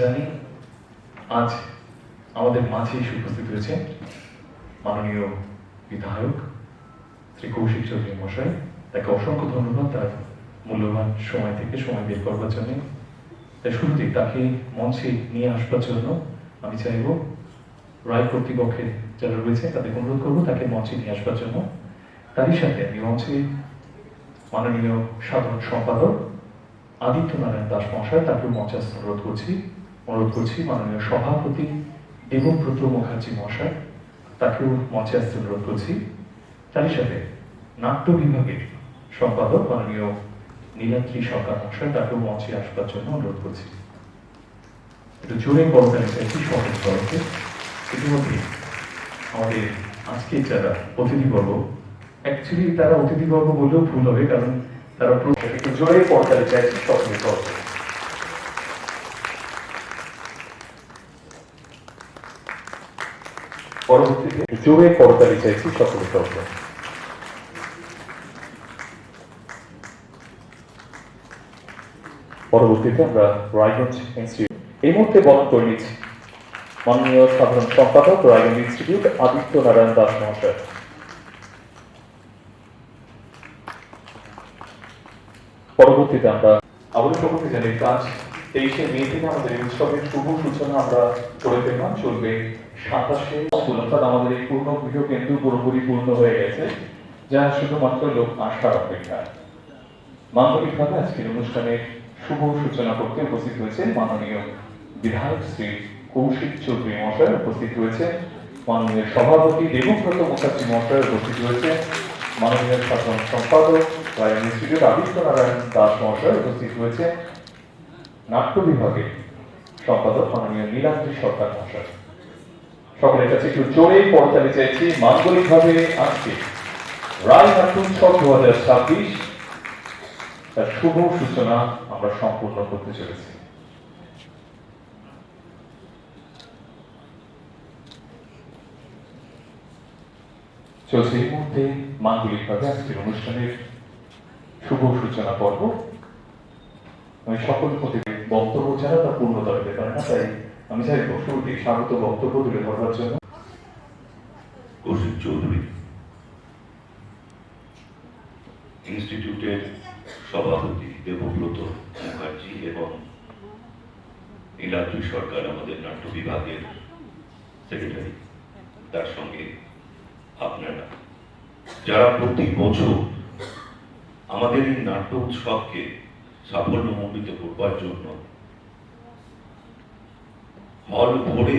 জানি আজ আমাদের মাঝে এসে উপস্থিত হয়েছে মাননীয় বিধায়ক শ্রী কৌশিক চৌধুরী মশাই। তাকে অসংখ্য ধন্যবাদ তার মূল্যবান সময় থেকে সময় বের করবার জন্য। তাই শুরুতেই তাকে মঞ্চে নিয়ে আসবার জন্য আমি চাইব রায় কর্তৃপক্ষের যারা রয়েছে তাদেরকে অনুরোধ করবো তাকে মঞ্চে নিয়ে আসবার জন্য। তারই সাথে আমি মঞ্চে মাননীয় সাধারণ সম্পাদক আদিত্য নারায়ণ দাস মহাশয় তাকেও মঞ্চে আসতে অনুরোধ করছি। মাননীয় সভাপতি দেবব্রত মুখার্জি মহাশয় তাকেও মঞ্চে আসতে অনুরোধ করছি। তারই সাথে নাট্য বিভাগের সম্পাদক মাননীয় নীলাদ্রি সরকার মহাশয় তাকেও মঞ্চে আসবার জন্য অনুরোধ করছি। একটু জোরে করতালি চাইছি সরকারের তরফে। ইতিমধ্যে আমাদের আজকে যারা অতিথিবর্গ, অ্যাকচুয়ালি তারা অতিথিবর্গ বললেও ভুল হবে, কারণ তারা একটু জোরে করতালি চাইছি সকলের তরফে। পরবর্তীতে জোরে করতালি চাইছি সকলের তরফে। পরবর্তীতে আমরা রায়গঞ্জ ইনস্টিটিউট এই মুহূর্তে বরণ করে নিচ্ছি মাননীয় সাধারণ সম্পাদক রায়গঞ্জ ইনস্টিটিউট আদিত্য নারায়ণ দাস মহাশয়। পরবর্তীতে আমরা আমাদের সকলকে জানি কাজ 23শে মে থেকে আমাদের এই উৎসবের শুভ সূচনা আমরা করে ফেললাম। চলবে 27শে অর্থাৎ আমাদের এই পূর্ণ গৃহ কিন্তু পুরোপুরি পূর্ণ হয়ে গেছে, যা শুধুমাত্র লোক আসার অপেক্ষা। মাঙ্গলিকভাবে আজকের অনুষ্ঠানের শুভ সূচনা করতে উপস্থিত হয়েছে মাননীয় বিধায়ক শ্রী কৌশিক চৌধুরী মহাশয়, উপস্থিত রয়েছে মাননীয় সভাপতি দেবব্রত মুখার্জি মহাশয়, উপস্থিত রয়েছে মাননীয় সাধারণ সম্পাদক রায়গঞ্জ ইনস্টিটিউট আদিত্য নারায়ণ দাস মহাশয়, উপস্থিত রয়েছে নাট্য বিভাগের সম্পাদক মাননীয় নীলাদ্রি সরকার মহাশয়। সকলের কাছে একটু জোরে করতালি চাইছি মাঙ্গলিকভাবে আজকে রায় নাট্য উৎসব 2026 তার শুভ সূচনা আমরা সম্পূর্ণ করতে চলেছি। চলছে এই মুহূর্তে মাঙ্গলিকভাবে আজকের অনুষ্ঠানের শুভ সূচনা পর্ব। আমি সকল প্রতি বক্তব্য ছাড়া তা পূর্ণতা পেতে পারে না, তাই আমি চাইব শুরুতে স্বাগত বক্তব্য তুলে ধরবার জন্য কৌশিক চৌধুরী ইনস্টিটিউটের সভাপতি দেবব্রত মুখার্জি এবং নীলাদ্রি সরকার আমাদের নাট্য বিভাগের সেক্রেটারি, তার সঙ্গে আপনারা যারা প্রতি বছর আমাদের এই নাট্য উৎসবকে সাফল্যমণ্ডিত করবার জন্য হল ভরে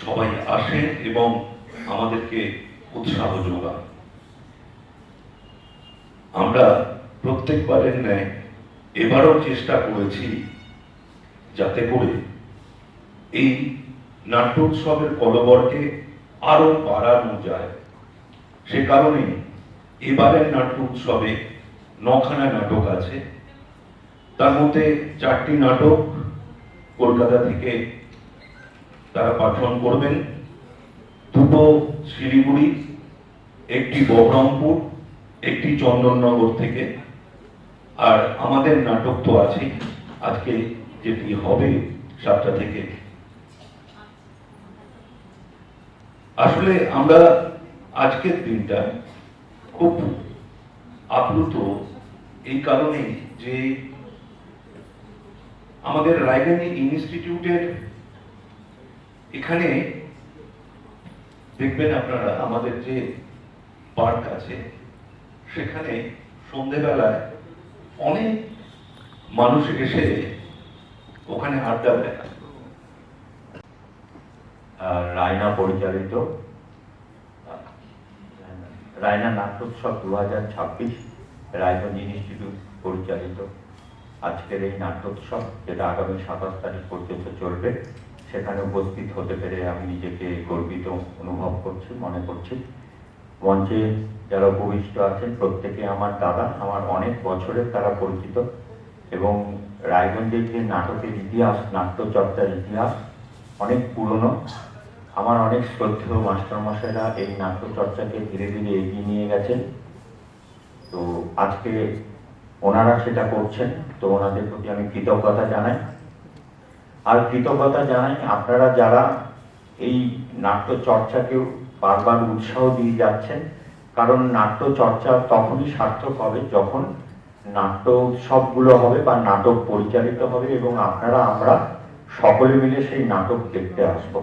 সবাই আসেন এবং আমাদেরকে উৎসাহ যোগান। আমরা প্রত্যেকবারের ন্যায় এবারও চেষ্টা করেছি যাতে করে এই নাট্যোৎসবের কলবরকে আরো বাড়ানো যায়। সে কারণে এবারের নাট্য উৎসবে 9খানা নাটক আছে, তার মধ্যে 4টি নাটক কলকাতা থেকে তারা পাঠন করবেন, 2টো শিলিগুড়ি, 1টি বহরমপুর, 1টি চন্দননগর থেকে, আর আমাদের নাটক তো আছেই আজকে যেটি হবে 7টা থেকে। আসলে আমরা আজকের দিনটা খুব আপ্লুত এই কারণে যে আমাদের রায়গঞ্জ ইনস্টিটিউটের এখানে দেখবেন আপনারা আমাদের যে পার্ক আছে সেখানে সন্ধেবেলায় অনেক মানুষ এসে ওখানে আড্ডা দেয়। রায়না পরিচালিত রায়না নাট্যোৎসব 2026 রায়গঞ্জ ইনস্টিটিউট পরিচালিত আজকের এই নাট্যোৎসব, যেটা আগামী 27 তারিখ পর্যন্ত চলবে, সেখানে উপস্থিত হতে পেরে আমি নিজেকে গর্বিত অনুভব করছি, মনে করছি। মঞ্চে যারা উপবিষ্ট আছেন প্রত্যেকে আমার দাদা, আমার অনেক বছরের তারা পরিচিত, এবং রায়গঞ্জের যে নাটকের ইতিহাস, নাট্যচর্চার ইতিহাস অনেক পুরনো। আমার অনেক শ্রদ্ধেয় মাস্টারমশাইরা এই নাট্যচর্চাকে ধীরে ধীরে এগিয়ে নিয়ে গেছেন। তো আজকে ওনারা সেটা করছেন, তো ওনাদের প্রতি আমি কৃতজ্ঞতা জানাই। আর কৃতজ্ঞতা জানাই আপনারা যারা এই নাট্য চর্চাকেও বারবার উৎসাহ দিয়ে যাচ্ছেন, কারণ নাট্য চর্চা তখনই সার্থক হবে যখন নাট্য উৎসবগুলো হবে বা নাটক পরিচালিত হবে এবং আপনারা আমরা সকলে মিলে সেই নাটক দেখতে আসবো।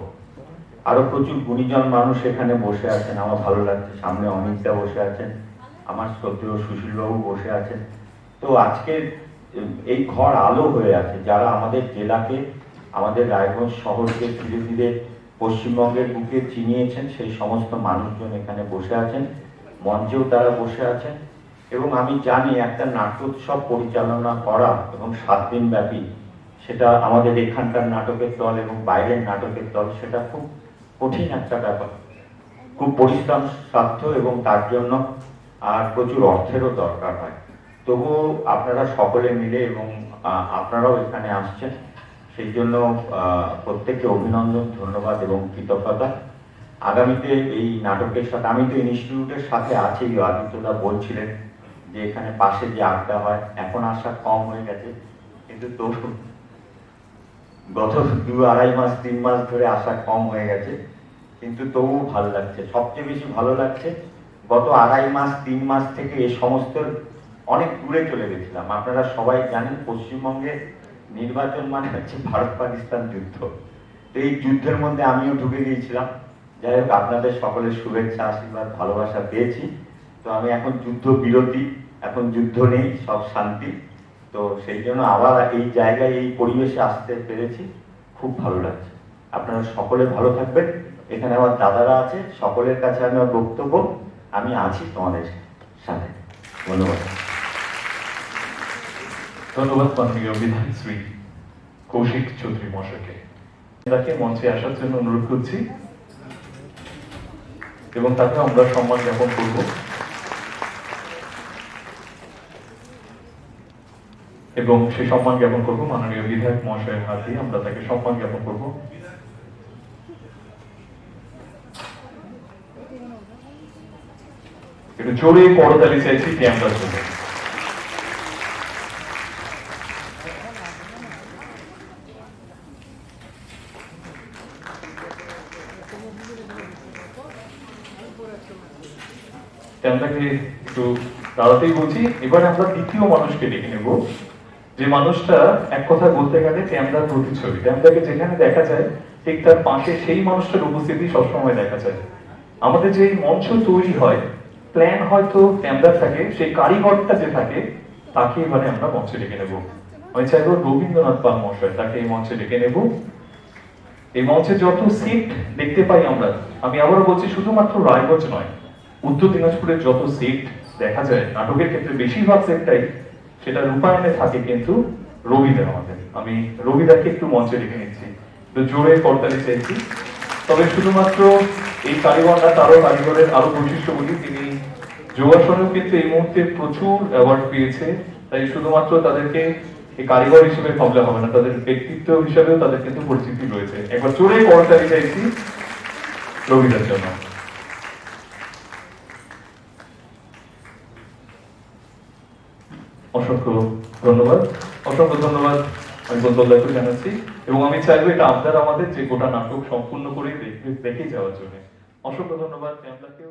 আরো প্রচুর গুণীজন মানুষ এখানে বসে আছেন, আমার ভালো লাগছে। সামনে অমিতদা বসে আছেন, আমার শ্রদ্ধেয় সুশীলবাবু বসে আছেন। তো আজকে এই ঘর আলো হয়ে আছে, যারা আমাদের জেলাকে, আমাদের রায়গঞ্জ শহরকে ধীরে ধীরে পশ্চিমবঙ্গের বুকে চিনিয়েছেন, সেই সমস্ত মানুষজন এখানে বসে আছেন, মঞ্চেও তারা বসে আছেন। এবং আমি জানি একটা নাট্যোৎসব পরিচালনা করা এবং 7 দিন ব্যাপী, সেটা আমাদের এখানকার নাটকের দল এবং বাইরের নাটকের দল, সেটা খুব কঠিন একটা ব্যাপার, খুব পরিশ্রম সাধ্য এবং তার জন্য আর প্রচুর অর্থেরও দরকার হয়। তবুও আপনারা সকলে মিলে এবং আপনারাও এখানে আসছেন, সেই জন্য প্রত্যেককে অভিনন্দন, ধন্যবাদ এবং কৃতজ্ঞতা। আগামীতে এই নাটকের সাথে, আমি তো ইনস্টিটিউটের সাথে আছি, আদিত্যদা বলছিলেন যে এখানে পাশে যে আড্ডা হয়, এখন আসা কম হয়ে গেছে, কিন্তু তবু গত 2-2.5 মাস 3 মাস ধরে আসা কম হয়ে গেছে, কিন্তু তবু ভালো লাগছে। সবচেয়ে বেশি ভালো লাগছে গত 2.5 মাস 3 মাস থেকে এই সমস্ত অনেক দূরে চলে গেছিলাম। আপনারা সবাই জানেন পশ্চিমবঙ্গে নির্বাচন মানে হচ্ছে ভারত পাকিস্তান যুদ্ধ, তো এই যুদ্ধের মধ্যে আমিও ঢুকে গিয়েছিলাম। যাই হোক, আপনাদের সকলের শুভেচ্ছা আশীর্বাদ ভালোবাসা পেয়েছি, তো আমি এখন যুদ্ধ বিরতি, এখন যুদ্ধ নেই, সব শান্তি। তো সেই জন্য আবার এই জায়গায় এই পরিবেশে আসতে পেরেছি, খুব ভালো লাগছে। আপনারা সকলে ভালো থাকবেন। এখানে আমার দাদারা আছে, সকলের কাছে আমার বক্তব্য, আমি আছি তোমাদের সাথে। ধন্যবাদ। ধন্যবাদ মাননীয় বিধায়ক শ্রী কৌশিক চৌধুরী মহাশয়কে। তাকে মঞ্চে আসার জন্য অনুরোধ করছি এবং তাকে আমরা সম্মান জ্ঞাপন করব। এবং সেই সম্মান জ্ঞাপন করবো মাননীয় বিধায়ক মহাশয়ের হাত দিয়ে আমরা তাকে সম্মান জ্ঞাপন করবো। একটু জোরে করতালি চাইছি ক্যামেরার জন্য। ক্যামেরাকে একটু দাঁড়াতেই বলছি। এবার আমরা দ্বিতীয় মানুষকে ডেকে নেব, যে মানুষটা এক কথা বলতে গেলে ক্যামেরার প্রতিচ্ছবি। ক্যামেরাকে যেখানে দেখা যায় ঠিক তার পাশে সেই মানুষটার উপস্থিতি সবসময় দেখা যায়। আমাদের যে মঞ্চ তৈরি হয়, প্ল্যান হয়তো ক্যামেরা থাকে, সেই কারিগরটা যে থাকে তাকে এবারে আমরা মঞ্চে ডেকে নেব। আমি চাইবো রবীন্দ্রনাথ পাল মহাশয়, তাকে এই মঞ্চে ডেকে নেব। এই মঞ্চে যত সিট দেখতে পাই আমরা, আমি আবারও বলছি শুধুমাত্র রায়গঞ্জ নয়, উত্তর দিনাজপুরের যত সিট দেখা যায় নাটকের ক্ষেত্রে বেশিরভাগ সেটটাই সেটা রূপায়ণে থাকে কিন্তু রবিদা আমাদের। আমি রবিদাকে একটু মঞ্চে ডেকে নিচ্ছি, তো জোরে করতালি চাইছি। তবে শুধুমাত্র এই কারিগর না, তারও কারিগরের আরো বৈশিষ্ট্য বলি, তিনি যোগাসনেও কিন্তু এই মুহূর্তে প্রচুর অ্যাওয়ার্ড পেয়েছে, তাই শুধুমাত্র তাদেরকে এই কারিগর হিসেবে ভাবলে হবে না, তাদের ব্যক্তিত্ব হিসেবেও তাদের কিন্তু পরিচিতি রয়েছে। একবার জোরে করতালি চাইছি রবিদার জন্য। অসংখ্য ধন্যবাদ, অসংখ্য ধন্যবাদ আমি বন্ধুল্লাহকে জানাচ্ছি। এবং আমি চাইবো এটা আপনারা আমাদের যে গোটা নাটক সম্পূর্ণ করে দেখে যাওয়ার জন্য। অসংখ্য ধন্যবাদ ক্যামেরাকেও।